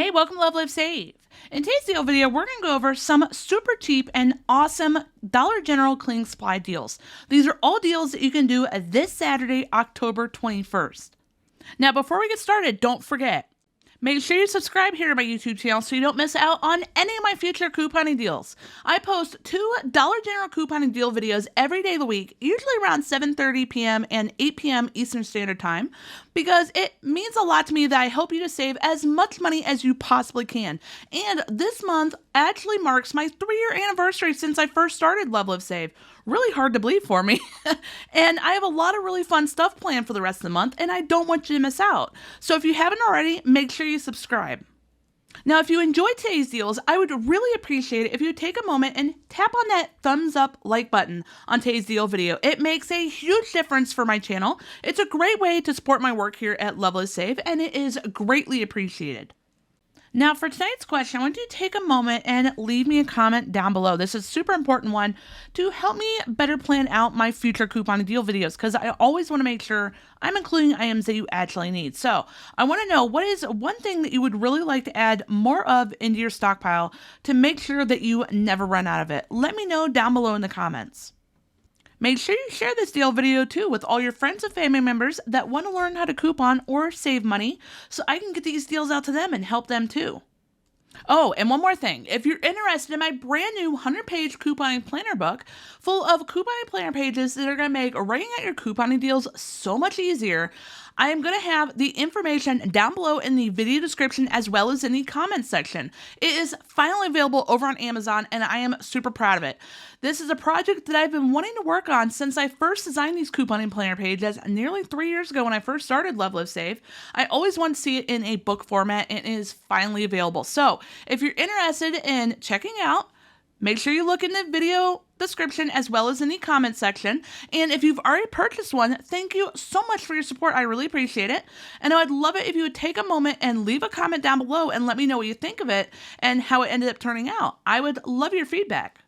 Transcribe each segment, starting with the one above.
Hey, welcome to LoveLiveSave. In today's deal video, we're going to go over some super cheap and awesome Dollar General cleaning supply deals. These are all deals that you can do this Saturday, October 21st. Now, before we get started, don't forget, make sure you subscribe here to my YouTube channel so you don't miss out on any of my future couponing deals. I post 2 Dollar General couponing deal videos every day of the week, usually around 7:30 p.m. and 8 p.m. Eastern Standard Time, because it means a lot to me that I help you to save as much money as you possibly can. And this month actually marks my 3-year anniversary since I first started LoveLiveSave. Really hard to believe for me. And I have a lot of really fun stuff planned for the rest of the month, and I don't want you to miss out. So if you haven't already, make sure you subscribe. Now, if you enjoyed today's deals, I would really appreciate it if you would take a moment and tap on that thumbs up like button on today's deal video. It makes a huge difference for my channel. It's a great way to support my work here at LoveLiveSave, and it is greatly appreciated. Now, for tonight's question, I want you to take a moment and leave me a comment down below. This is a super important one to help me better plan out my future coupon deal videos, because I always want to make sure I'm including items that you actually need. So I want to know, what is one thing that you would really like to add more of into your stockpile to make sure that you never run out of it? Let me know down below in the comments. Make sure you share this deal video too with all your friends and family members that want to learn how to coupon or save money, so I can get these deals out to them and help them too. Oh, and one more thing. If you're interested in my brand new 100-page couponing planner book full of couponing planner pages that are going to make writing out your couponing deals so much easier, I am going to have the information down below in the video description as well as in the comments section. It is finally available over on Amazon, and I am super proud of it. This is a project that I've been wanting to work on since I first designed these couponing planner pages nearly 3 years ago when I first started LoveLiveSave. I always wanted to see it in a book format, and it is finally available. So if you're interested in checking out, make sure you look in the video description as well as in the comment section. And if you've already purchased one, thank you so much for your support. I really appreciate it. And I would love it if you would take a moment and leave a comment down below and let me know what you think of it and how it ended up turning out. I would love your feedback.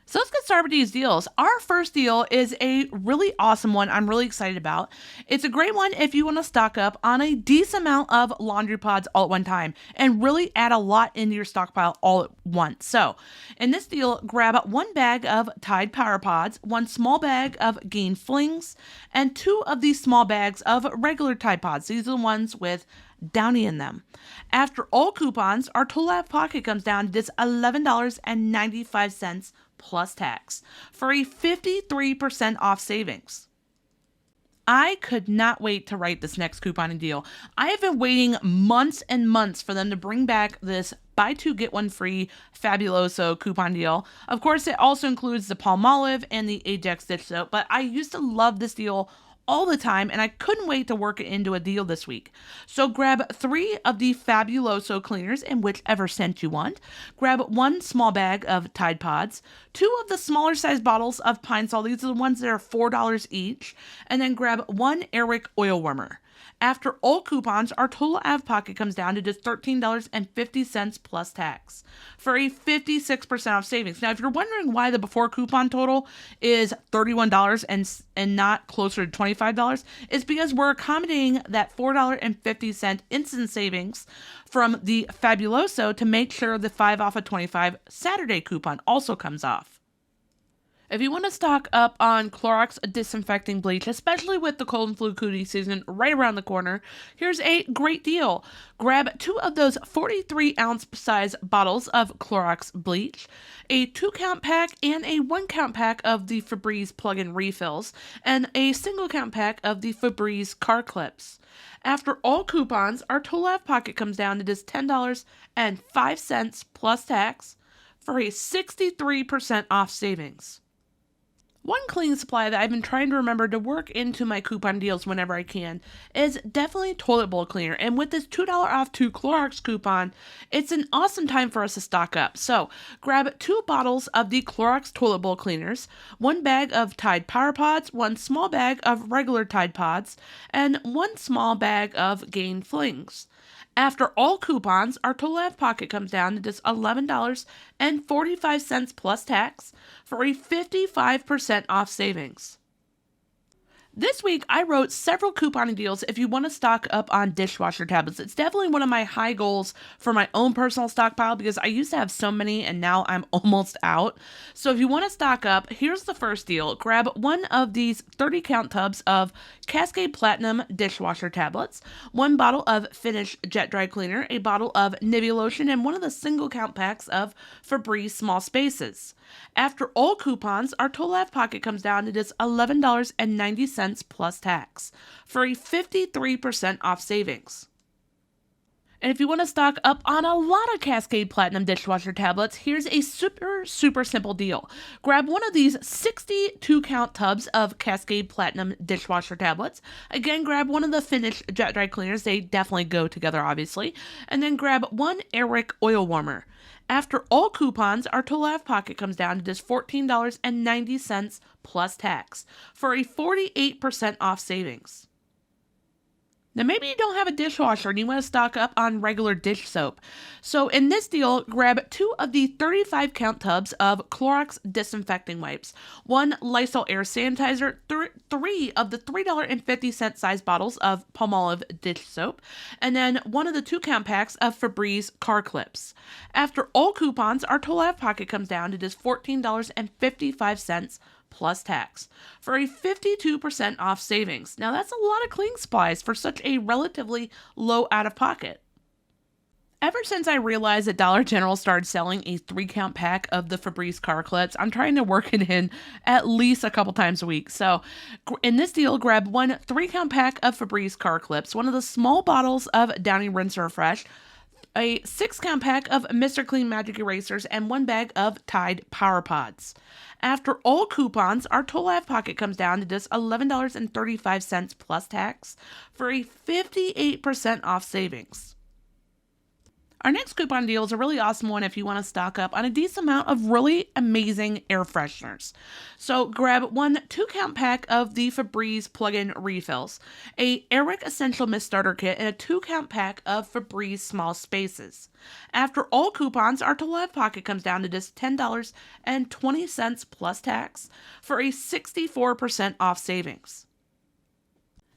So let's get started with these deals. Our first deal is a really awesome one I'm really excited about. It's a great one if you want to stock up on a decent amount of laundry pods all at one time and really add a lot into your stockpile all at once. So in this deal, grab 1 bag of Tide Power Pods, 1 small bag of Gain Flings, and 2 of these small bags of regular Tide Pods. These are the ones with Downy in them. After all coupons, our Tov Pocket comes down to just $11.95 plus tax for a 53% off savings. I could not wait to write this next couponing deal. I have been waiting months and months for them to bring back this buy 2 get 1 free Fabuloso coupon deal. Of course, it also includes the Palmolive and the Ajax dish soap, but I used to love this deal all the time, and I couldn't wait to work it into a deal this week. So grab 3 of the Fabuloso cleaners in whichever scent you want. Grab 1 small bag of Tide Pods, 2 of the smaller size bottles of Pine Sol. These are the ones that are $4 each. And then grab 1 Airwick oil warmer. After all coupons, our total out of pocket comes down to just $13.50 plus tax for a 56% off savings. Now, if you're wondering why the before coupon total is $31 and not closer to $25, it's because we're accommodating that $4.50 instant savings from the Fabuloso to make sure the 5 off of 25 Saturday coupon also comes off. If you want to stock up on Clorox disinfecting bleach, especially with the cold and flu cootie season right around the corner, here's a great deal. Grab 2 of those 43-ounce size bottles of Clorox bleach, a 2-count pack and a 1-count pack of the Fabreze plug-in refills, and a single-count pack of the Fabreze car clips. After all coupons, our total out of pocket comes down to just $10.05 plus tax for a 63% off savings. One cleaning supply that I've been trying to remember to work into my coupon deals whenever I can is definitely toilet bowl cleaner. And with this $2 off 2 Clorox coupon, it's an awesome time for us to stock up. So grab 2 bottles of the Clorox toilet bowl cleaners, 1 bag of Tide Power Pods, 1 small bag of regular Tide Pods, and 1 small bag of Gain Flings. After all coupons, our total out of pocket comes down to just $11.45 plus tax for a 55% off savings. This week, I wrote several couponing deals if you want to stock up on dishwasher tablets. It's definitely one of my high goals for my own personal stockpile because I used to have so many and now I'm almost out. So if you want to stock up, here's the first deal. Grab one of these 30 count tubs of Cascade Platinum dishwasher tablets, one bottle of Finish Jet Dry Cleaner, a bottle of Nivea lotion, and one of the single count packs of Fabreze Small Spaces. After all coupons, our Tov Pocket comes down to just $11.90 plus tax for a 53% off savings. And if you want to stock up on a lot of Cascade Platinum dishwasher tablets, here's a super simple deal. Grab one of these 62 count tubs of Cascade Platinum dishwasher tablets. Again, grab one of the Finish Jet Dry Cleaners. They definitely go together, obviously. And then grab one Airwick oil warmer. After all coupons, our Tov Pocket comes down to just $14.90 plus tax for a 48% off savings. Now, maybe you don't have a dishwasher and you want to stock up on regular dish soap. So in this deal, grab two of the 35 count tubs of Clorox disinfecting wipes, one Lysol air sanitizer, three of the $3.50 size bottles of Palmolive dish soap, and then one of the 2 count packs of Fabreze car clips. After all coupons, our Tov Pocket comes down to just $14.55 plus tax for a 52% off savings. Now that's a lot of cleaning supplies for such a relatively low out-of-pocket. Ever since I realized that Dollar General started selling a 3 count pack of the Fabreze car clips, I'm trying to work it in at least a couple times a week. So in this deal, grab one 3 count pack of Fabreze car clips, one of the small bottles of Downy Rinse and Refresh, a 6 count pack of Mr. Clean Magic Erasers, and 1 bag of Tide Power Pods. After all coupons, our Tov Pocket comes down to just $11.35 plus tax for a 58% off savings. Our next coupon deal is a really awesome one if you want to stock up on a decent amount of really amazing air fresheners. So grab one 2 count pack of the Fabreze plug-in refills, a Airwick Essential Mist Starter Kit, and a 2 count pack of Fabreze Small Spaces. After all coupons, our Tov Pocket comes down to just $10.20 plus tax for a 64% off savings.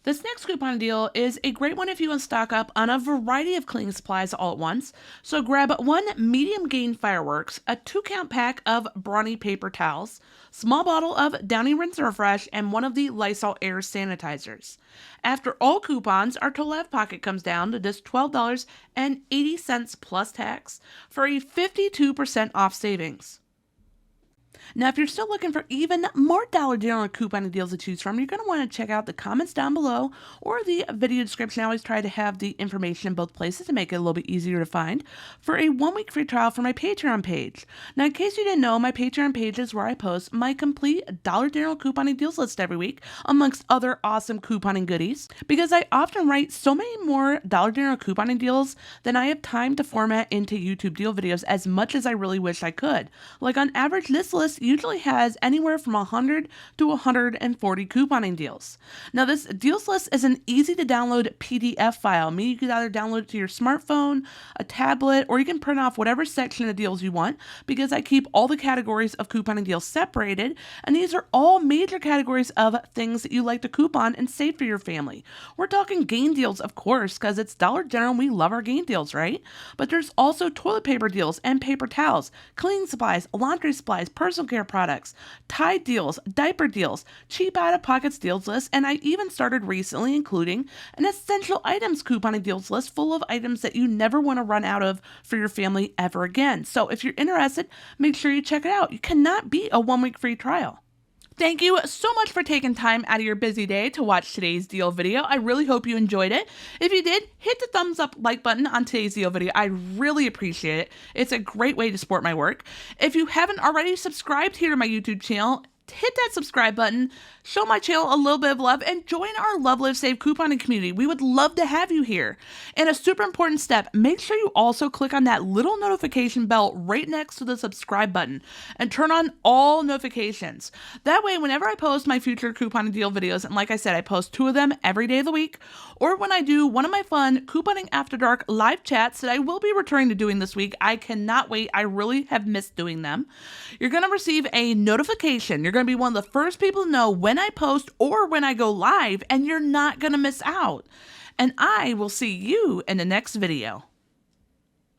This next coupon deal is a great one if you want to stock up on a variety of cleaning supplies all at once. So grab one medium gain fireworks, a 2 count pack of Brawny paper towels, small bottle of Downy Rinse and Refresh, and one of the Lysol air sanitizers. After all coupons, our Tov Pocket comes down to just $12.80 plus tax for a 52% off savings. Now, if you're still looking for even more Dollar General couponing deals to choose from, you're going to want to check out the comments down below or the video description. I always try to have the information in both places to make it a little bit easier to find for a 1-week free trial for my Patreon page. Now, in case you didn't know, my Patreon page is where I post my complete Dollar General couponing deals list every week, amongst other awesome couponing goodies, because I often write so many more Dollar General couponing deals than I have time to format into YouTube deal videos, as much as I really wish I could. Like on average, this list usually has anywhere from 100 to 140 couponing deals. Now, this deals list is an easy to download PDF file, meaning you can either download it to your smartphone, a tablet, or you can print off whatever section of deals you want, because I keep all the categories of couponing deals separated, and these are all major categories of things that you like to coupon and save for your family. We're talking gain deals, of course, because it's Dollar General and we love our gain deals, right? But there's also toilet paper deals and paper towels, cleaning supplies, laundry supplies, personal care products, Tide deals, diaper deals, cheap out-of-pocket deals list, and I even started recently including an essential items couponing deals list full of items that you never want to run out of for your family ever again. So if you're interested, make sure you check it out. You cannot beat a 1-week free trial. Thank you so much for taking time out of your busy day to watch today's deal video. I really hope you enjoyed it. If you did, hit the thumbs up like button on today's deal video. I really appreciate it. It's a great way to support my work. If you haven't already subscribed here to my YouTube channel, hit that subscribe button, show my channel a little bit of love, and join our LoveLiveSave couponing community. We would love to have you here. And a super important step, make sure you also click on that little notification bell right next to the subscribe button and turn on all notifications. That way, whenever I post my future couponing deal videos, and like I said, I post 2 of them every day of the week, or when I do one of my fun Couponing After Dark live chats that I will be returning to doing this week, I cannot wait. I really have missed doing them. You're going to receive a notification. You're going to be one of the first people to know when I post or when I go live, and you're not going to miss out. And I will see you in the next video.